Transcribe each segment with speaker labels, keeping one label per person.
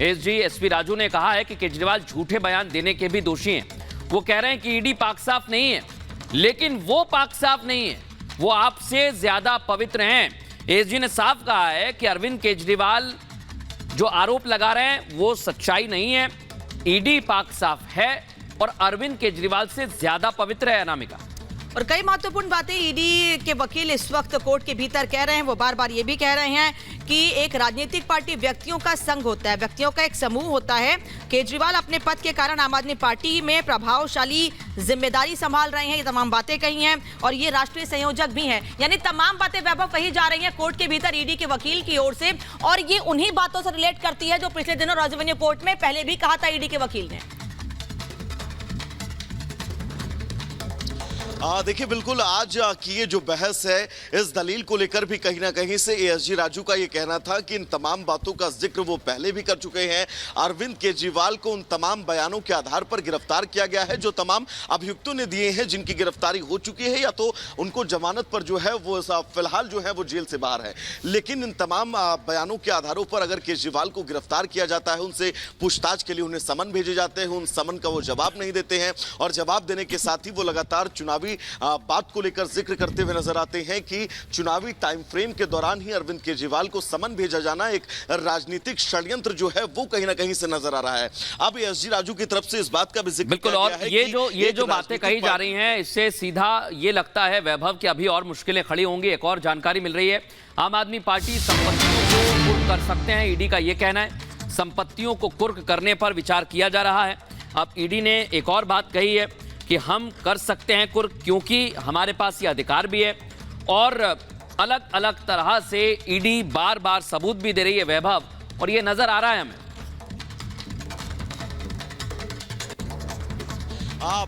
Speaker 1: SG SP Raju ने कहा है कि केजरीवाल झूठे बयान देने के भी दोषी हैं। वो कह रहे हैं कि ईडी पाक साफ नहीं है, लेकिन वो पाक साफ नहीं है, वो आपसे ज्यादा पवित्र हैं। एसजी ने साफ कहा है कि अरविंद केजरीवाल जो आरोप लगा रहे हैं वो सच्चाई नहीं है। ईडी पाक साफ है और अरविंद केजरीवाल से ज्यादा पवित्र है। अनामिका,
Speaker 2: और कई महत्वपूर्ण बातें ईडी के वकील इस वक्त कोर्ट के भीतर कह रहे हैं। वो बार बार ये भी कह रहे हैं कि एक राजनीतिक पार्टी व्यक्तियों का संघ होता है, व्यक्तियों का एक समूह होता है। केजरीवाल अपने पद के कारण आम आदमी पार्टी में प्रभावशाली जिम्मेदारी संभाल रहे हैं, ये तमाम बातें कही हैं, और ये राष्ट्रीय संयोजक भी हैं। यानी तमाम बातें वैभव कही जा रही हैं कोर्ट के भीतर ईडी के वकील की ओर से, और ये उन्हीं बातों से रिलेट करती है जो पिछले दिनों राजधानी कोर्ट में पहले भी कहा था ईडी के वकील ने।
Speaker 3: देखिए, बिल्कुल आज की ये जो बहस है इस दलील को लेकर भी कहीं ना कहीं से एसजी राजू का ये कहना था कि इन तमाम बातों का जिक्र वो पहले भी कर चुके हैं। अरविंद केजरीवाल को उन तमाम बयानों के आधार पर गिरफ्तार किया गया है जो तमाम अभियुक्तों ने दिए हैं, जिनकी गिरफ्तारी हो चुकी है या तो उनको जमानत पर जो है वो फिलहाल जो है वो जेल से बाहर है। लेकिन इन तमाम बयानों के आधारों पर अगर केजरीवाल को गिरफ्तार किया जाता है, उनसे पूछताछ के लिए उन्हें समन भेजे जाते हैं, उन समन का वो जवाब नहीं देते हैं, और जवाब देने के साथ ही वो लगातार चुनावी बात को लेकर जिक्र करते हुए नजर आते हैं कि चुनावी टाइम फ्रेम के दौरान ही अरविंद केजरीवाल को समन भेजा जाना एक राजनीतिक षड्यंत्र जो है वो कहीं ना कहीं से नजर आ रहा है। अब एसजी राजू की तरफ से इस बात का भी जिक्र
Speaker 1: बिल्कुल, और ये जो बातें कही जा रही हैं इससे सीधा ये लगता है वैभव कि अभी और मुश्किलें खड़ी होंगी। एक और जानकारी मिल रही है, आम आदमी पार्टी संपत्तियों को कुर्क कर सकते हैं, ईडी का ये कहना है। संपत्तियों को कुर्क करने पर विचार किया जा रहा है। अब ईडी ने एक और बात कही है कि हम कर सकते हैं कुर्क, क्योंकि हमारे पास ये अधिकार भी है, और अलग अलग तरह से ईडी बार बार सबूत भी दे रही है वैभव, और ये नजर आ रहा है हमें।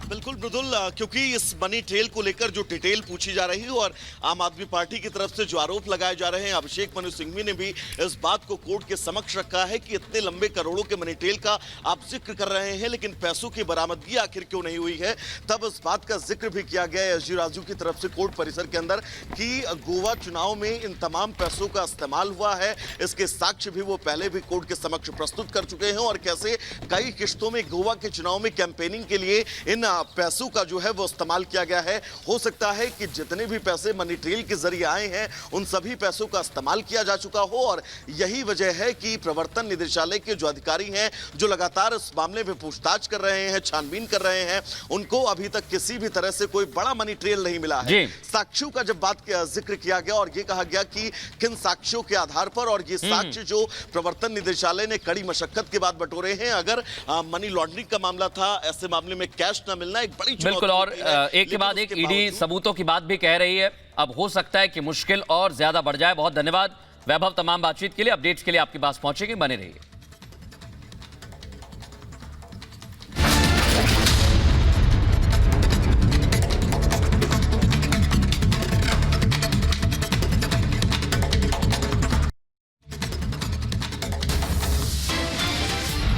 Speaker 3: बिल्कुल मृदुल, क्योंकि इस मनी ट्रेल को लेकर जो डिटेल पूछी जा रही है और आम आदमी पार्टी की तरफ से जो आरोप लगाए जा रहे हैं, अभिषेक मनु सिंघवी ने भी इस बात को कोर्ट के समक्ष रखा है कि इतने लंबे करोड़ों के मनी ट्रेल का आप जिक्र कर रहे हैं, लेकिन पैसों की बरामदगी आखिर क्यों नहीं हुई है। तब इस बात का जिक्र भी किया गया है एसजी राजू की तरफ से कोर्ट परिसर के अंदर कि गोवा चुनाव में इन तमाम पैसों का इस्तेमाल हुआ है। इसके साक्ष्य भी वो पहले भी कोर्ट के समक्ष प्रस्तुत कर चुके हैं, और कैसे कई किश्तों में गोवा के चुनाव में कैंपेनिंग के लिए इन पैसों का जो है वो इस्तेमाल किया गया है। हो सकता है कि जितने भी पैसे मनी ट्रेल के जरिए आए हैं उन सभी पैसों का इस्तेमाल किया जा चुका हो, और यही वजह है कि प्रवर्तन निदेशालय के जो अधिकारी हैं जो लगातार इस मामले में पूछताछ कर रहे हैं, छानबीन कर रहे हैं, उनको अभी तक किसी भी तरह से कोई बड़ा मनी ट्रेल नहीं मिला है। साक्ष्यों का जब बात जिक्र किया गया और ये कहा गया कि किन साक्ष्यों के आधार पर, और ये साक्ष्य जो प्रवर्तन निदेशालय ने कड़ी मशक्कत के बाद बटोरे हैं, अगर मनी लॉन्ड्रिंग का मामला था, ऐसे मामले में कैश न मिलना एक बड़ी
Speaker 1: बिल्कुल, और एक के बाद एक ईडी सबूतों की बात भी कह रही है। अब हो सकता है कि मुश्किल और ज्यादा बढ़ जाए। बहुत धन्यवाद वैभव तमाम बातचीत के लिए। अपडेट्स के लिए आपके पास पहुंचेंगे, बने रहिए।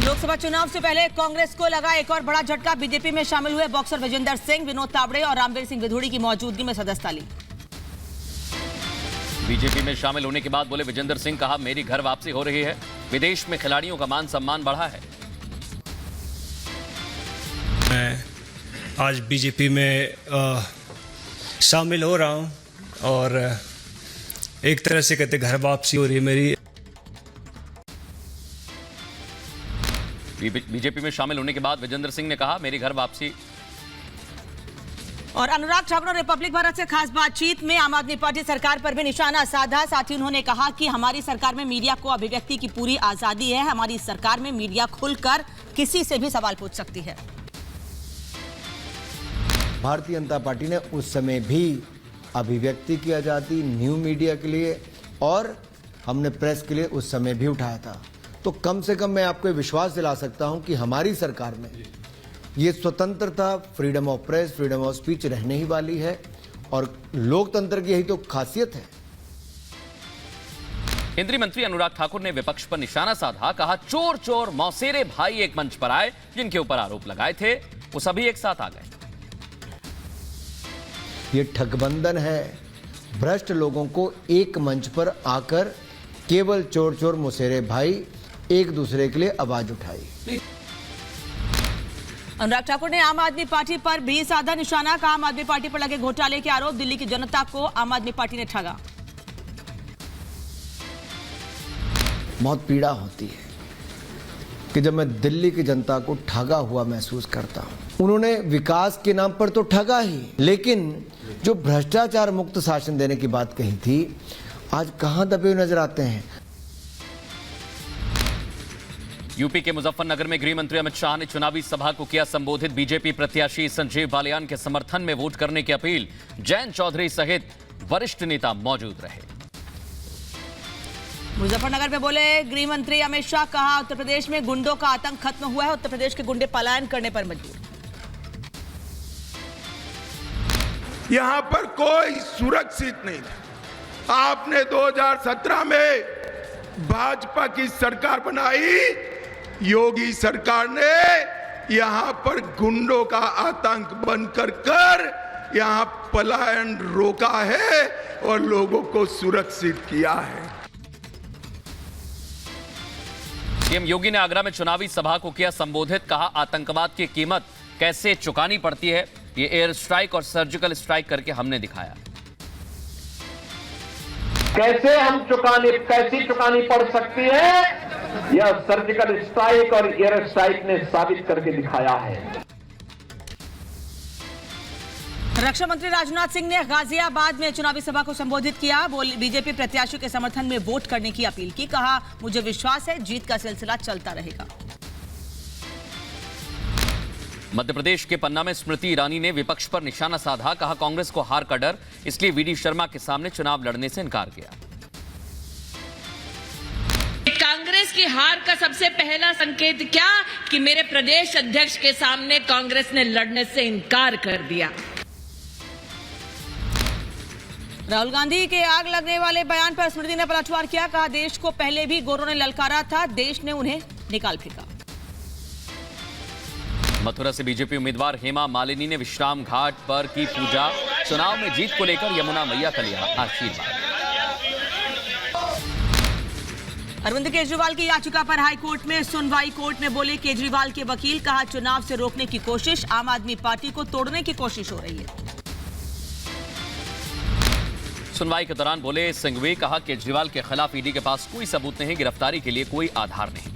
Speaker 2: लोकसभा चुनाव से पहले कांग्रेस को लगा एक और बड़ा झटका। बीजेपी में शामिल हुए बॉक्सर विजेंदर सिंह, विनोद तावड़े और रामवीर सिंह विधूड़ी की मौजूदगी में सदस्यता ली।
Speaker 1: बीजेपी में शामिल होने के बाद बोले विजेंदर सिंह, कहा मेरी घर वापसी हो रही है, विदेश में खिलाड़ियों का मान सम्मान बढ़ा है।
Speaker 4: मैं आज बीजेपी में शामिल हो रहा हूं, और एक तरह से कहते घर वापसी हो रही है मेरी।
Speaker 1: बीजेपी में शामिल होने के बाद विजेंदर सिंह ने कहा मेरी घर वापसी।
Speaker 2: और अनुराग ठाकुर रिपब्लिक भारत से खास बातचीत में आम आदमी पार्टी सरकार पर भी निशाना साधा। साथ ही उन्होंने कहा कि हमारी सरकार में मीडिया को अभिव्यक्ति की पूरी आजादी है, हमारी सरकार में मीडिया खुलकर किसी से भी सवाल पूछ सकती है।
Speaker 5: भारतीय जनता पार्टी ने उस समय भी अभिव्यक्ति की आजादी, न्यू मीडिया के लिए, और हमने प्रेस के लिए उस समय भी उठाया था। तो कम से कम मैं आपको विश्वास दिला सकता हूं कि हमारी सरकार में ये स्वतंत्रता, freedom of press, freedom of speech रहने ही वाली है, और लोकतंत्र की यही तो खासियत है।
Speaker 1: केंद्रीय मंत्री अनुराग ठाकुर ने विपक्ष पर निशाना साधा, कहा चोर चोर मौसेरे भाई एक मंच पर आए, जिनके ऊपर आरोप लगाए थे वो सभी एक साथ आ गए।
Speaker 5: ये ठगबंधन है, भ्रष्ट लोगों को एक मंच पर आकर केवल चोर चोर मुसेरे भाई एक दूसरे के लिए आवाज उठाई।
Speaker 2: अनुराग ठाकुर ने आम आदमी पार्टी पर भी साधा निशाना, कहा आम आदमी पार्टी पर लगे घोटाले के आरोप, दिल्ली की जनता को आम आदमी पार्टी ने ठगा।
Speaker 5: बहुत पीड़ा होती है कि जब मैं दिल्ली की जनता को ठगा हुआ महसूस करता हूं। उन्होंने विकास के नाम पर तो ठगा ही, लेकिन जो भ्रष्टाचार मुक्त शासन देने की बात कही थी, आज कहां दबे हुए नजर आते हैं।
Speaker 1: यूपी के मुजफ्फरनगर में गृह मंत्री अमित शाह ने चुनावी सभा को किया संबोधित, बीजेपी प्रत्याशी संजीव बालियान के समर्थन में वोट करने की अपील, जयंत चौधरी सहित वरिष्ठ नेता मौजूद रहे।
Speaker 2: मुजफ्फरनगर में बोले गृह मंत्री अमित शाह, कहा उत्तर प्रदेश में गुंडों का आतंक खत्म हुआ है, उत्तर प्रदेश के गुंडे पलायन करने पर मजबूर।
Speaker 6: यहां पर कोई सुरक्षित नहीं था। आपने 2017 में भाजपा की सरकार बनाई, योगी सरकार ने यहां पर गुंडों का आतंक बनकर यहां पलायन रोका है और लोगों को सुरक्षित किया है।
Speaker 1: सीएम योगी ने आगरा में चुनावी सभा को किया संबोधित, कहा आतंकवाद की कीमत कैसे चुकानी पड़ती है, ये एयर स्ट्राइक और सर्जिकल स्ट्राइक करके हमने दिखाया।
Speaker 7: कैसी चुकानी पड़ सकती है, यह सर्जिकल स्ट्राइक और एयर स्ट्राइक ने साबित करके दिखाया है।
Speaker 2: रक्षा मंत्री राजनाथ सिंह ने गाजियाबाद में चुनावी सभा को संबोधित किया, बीजेपी प्रत्याशी के समर्थन में वोट करने की अपील की, कहा मुझे विश्वास है जीत का सिलसिला चलता रहेगा।
Speaker 1: मध्य प्रदेश के पन्ना में स्मृति ईरानी ने विपक्ष पर निशाना साधा, कहा कांग्रेस को हार का डर, इसलिए वीडी शर्मा के सामने चुनाव लड़ने से इनकार किया।
Speaker 8: कांग्रेस की हार का सबसे पहला संकेत क्या कि मेरे प्रदेश अध्यक्ष के सामने कांग्रेस ने लड़ने से इनकार कर दिया।
Speaker 2: राहुल गांधी के आग लगने वाले बयान पर स्मृति ने पलटवार किया, कहा देश को पहले भी गोरों ने ललकारा था, देश ने उन्हें निकाल फेंका।
Speaker 1: मथुरा से बीजेपी उम्मीदवार हेमा मालिनी ने विश्राम घाट पर की पूजा, चुनाव में जीत को लेकर यमुना मैया का लिया आशीर्वाद।
Speaker 2: अरविंद केजरीवाल की याचिका पर हाईकोर्ट में सुनवाई, कोर्ट में बोले केजरीवाल के वकील, कहा चुनाव से रोकने की कोशिश, आम आदमी पार्टी को तोड़ने की कोशिश हो रही है।
Speaker 1: सुनवाई के दौरान बोले सिंघवी, कहा केजरीवाल के खिलाफ ईडी के पास कोई सबूत नहीं, गिरफ्तारी के लिए कोई आधार नहीं।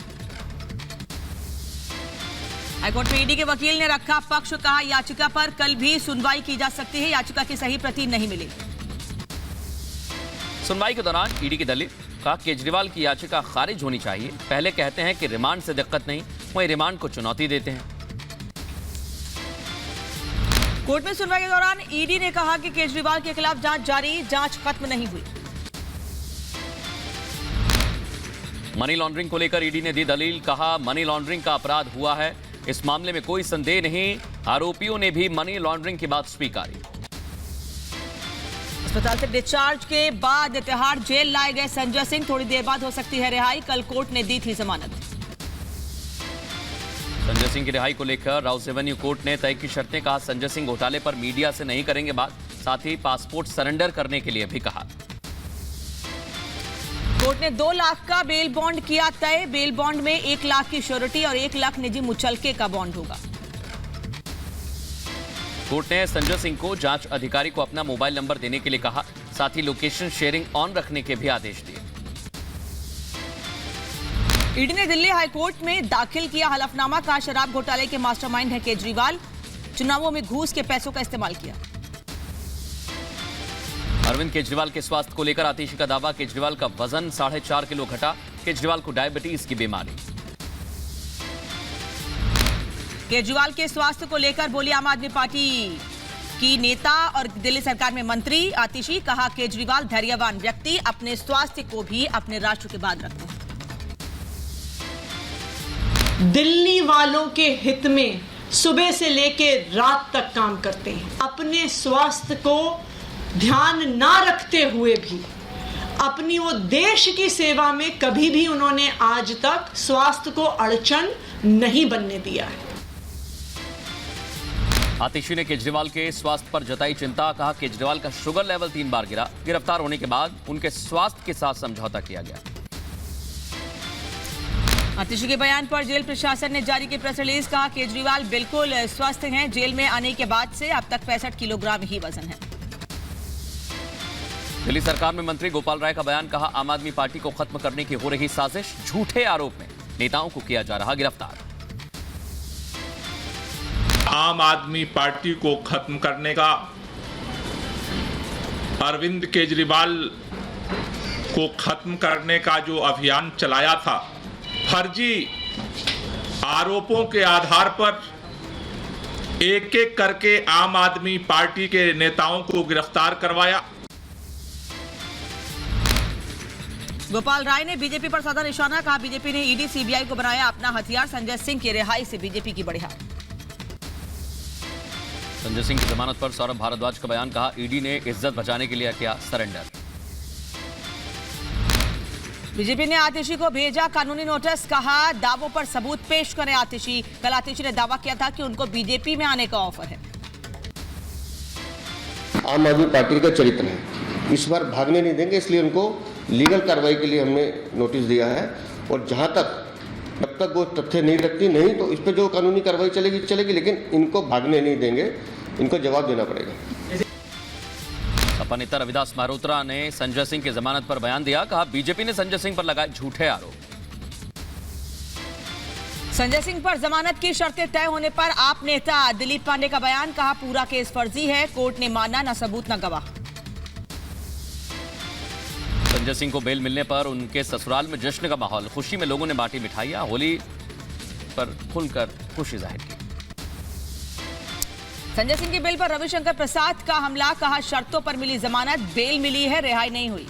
Speaker 2: हाईकोर्ट में ईडी के वकील ने रखा पक्ष, कहा याचिका पर कल भी सुनवाई की जा सकती है, याचिका की सही प्रति नहीं मिली।
Speaker 1: सुनवाई के दौरान ईडी की दलील, कहा केजरीवाल की याचिका खारिज होनी चाहिए, पहले कहते हैं कि रिमांड से दिक्कत नहीं, वहीं रिमांड को चुनौती देते हैं।
Speaker 2: कोर्ट में सुनवाई के दौरान ईडी ने कहा कि केजरीवाल के खिलाफ जांच जारी, जांच खत्म नहीं हुई।
Speaker 1: मनी लॉन्ड्रिंग को लेकर ईडी ने दी दलील, कहा मनी लॉन्ड्रिंग का अपराध हुआ है, इस मामले में कोई संदेह नहीं, आरोपियों ने भी मनी लॉन्ड्रिंग की बात स्वीकारी।
Speaker 2: अस्पताल से डिस्चार्ज के बाद तिहाड़ जेल लाए गए संजय सिंह, थोड़ी देर बाद हो सकती है रिहाई, कल कोर्ट ने दी थी जमानत।
Speaker 1: संजय सिंह की रिहाई को लेकर राउस एवेन्यू कोर्ट ने तय की शर्तें, कहा संजय सिंह घोटाले पर मीडिया से नहीं करेंगे बात, साथ ही पासपोर्ट सरेंडर करने के लिए भी कहा।
Speaker 2: कोर्ट ने 2 लाख का बेल बॉन्ड किया तय, बेल बॉन्ड में 1 लाख की श्योरिटी और 1 लाख निजी मुचलके का बॉन्ड होगा।
Speaker 1: कोर्ट ने संजय सिंह को जांच अधिकारी को अपना मोबाइल नंबर देने के लिए कहा, साथ ही लोकेशन शेयरिंग ऑन रखने के भी आदेश दिए।
Speaker 2: ईडी ने दिल्ली हाईकोर्ट में दाखिल किया हलफनामा, कहा शराब घोटाले के मास्टरमाइंड है केजरीवाल, चुनावों में घूस के पैसों का इस्तेमाल किया।
Speaker 1: अरविंद केजरीवाल के स्वास्थ्य को लेकर आतिशी का दावा, केजरीवाल का वजन 4.5 किलो घटा, केजरीवाल को डायबिटीज की बीमारी।
Speaker 2: केजरीवाल के स्वास्थ्य को लेकर बोली आम आदमी पार्टी की नेता और दिल्ली सरकार में मंत्री आतिशी, कहा केजरीवाल धैर्यवान व्यक्ति, अपने स्वास्थ्य को भी अपने राष्ट्र के बाद रखते हैं।
Speaker 9: दिल्ली वालों के हित में सुबह से लेकर रात तक काम करते हैं, अपने स्वास्थ्य को ध्यान ना रखते हुए भी अपनी वो देश की सेवा में कभी भी उन्होंने आज तक स्वास्थ्य को अड़चन नहीं बनने दिया है।
Speaker 1: आतिशी ने केजरीवाल के स्वास्थ्य पर जताई चिंता, कहा केजरीवाल का शुगर लेवल 3 बार गिरा, गिरफ्तार होने के बाद उनके स्वास्थ्य के साथ समझौता किया गया।
Speaker 2: आतिशी के बयान पर जेल प्रशासन ने जारी की प्रेस रिलीज, कहा केजरीवाल बिल्कुल स्वस्थ हैं, जेल में आने के बाद से अब तक 65 किलोग्राम ही वजन है।
Speaker 1: दिल्ली सरकार में मंत्री गोपाल राय का बयान, कहा आम आदमी पार्टी को खत्म करने की हो रही साजिश, झूठे आरोप में नेताओं को किया जा रहा गिरफ्तार।
Speaker 10: आम आदमी पार्टी को खत्म करने का अरविंद केजरीवाल को खत्म करने का जो अभियान चलाया था, फर्जी आरोपों के आधार पर एक एक करके आम आदमी पार्टी के नेताओं को गिरफ्तार करवाया।
Speaker 2: गोपाल राय ने बीजेपी पर साधा निशाना, कहा बीजेपी ने ईडी सीबीआई को बनाया अपना हथियार, संजय सिंह की रिहाई से बीजेपी की बढ़िया।
Speaker 1: संजय सिंह की जमानत पर सौरभ भारद्वाज का बयान, कहा ईडी ने इज्जत बचाने के लिए किया सरेंडर।
Speaker 2: बीजेपी ने आतिशी को भेजा कानूनी नोटिस, कहा दावों पर सबूत पेश करें आतिशी। कल आतिशी ने दावा किया था कि उनको बीजेपी में आने का ऑफर है।
Speaker 11: आम आदमी पार्टी का चरित्र है, इस बार भागने नहीं देंगे, इसलिए उनको लीगल कार्रवाई के लिए हमने नोटिस दिया है। और जहां तक जब तक वो तथ्य नहीं रखती, नहीं तो इस पर जो कानूनी कार्रवाई चलेगी, लेकिन इनको भागने नहीं देंगे, इनको जवाब देना पड़ेगा।
Speaker 1: सपा नेता रविदास मल्होत्रा ने संजय सिंह की जमानत पर बयान दिया, कहा बीजेपी ने संजय सिंह पर लगाए झूठे आरोप।
Speaker 2: संजय सिंह पर जमानत की शर्तें तय होने पर आप नेता दिलीप पांडे का बयान, कहा पूरा केस फर्जी है, कोर्ट ने माना न सबूत न गवाह।
Speaker 1: संजय सिंह को बेल मिलने पर उनके ससुराल में जश्न का माहौल, खुशी में लोगों ने बांटी मिठाइयां, होली पर खुलकर खुशी जाहिर की।
Speaker 2: संजय सिंह की बेल पर रविशंकर प्रसाद का हमला, कहा शर्तों पर मिली जमानत, बेल मिली है, रिहाई नहीं हुई।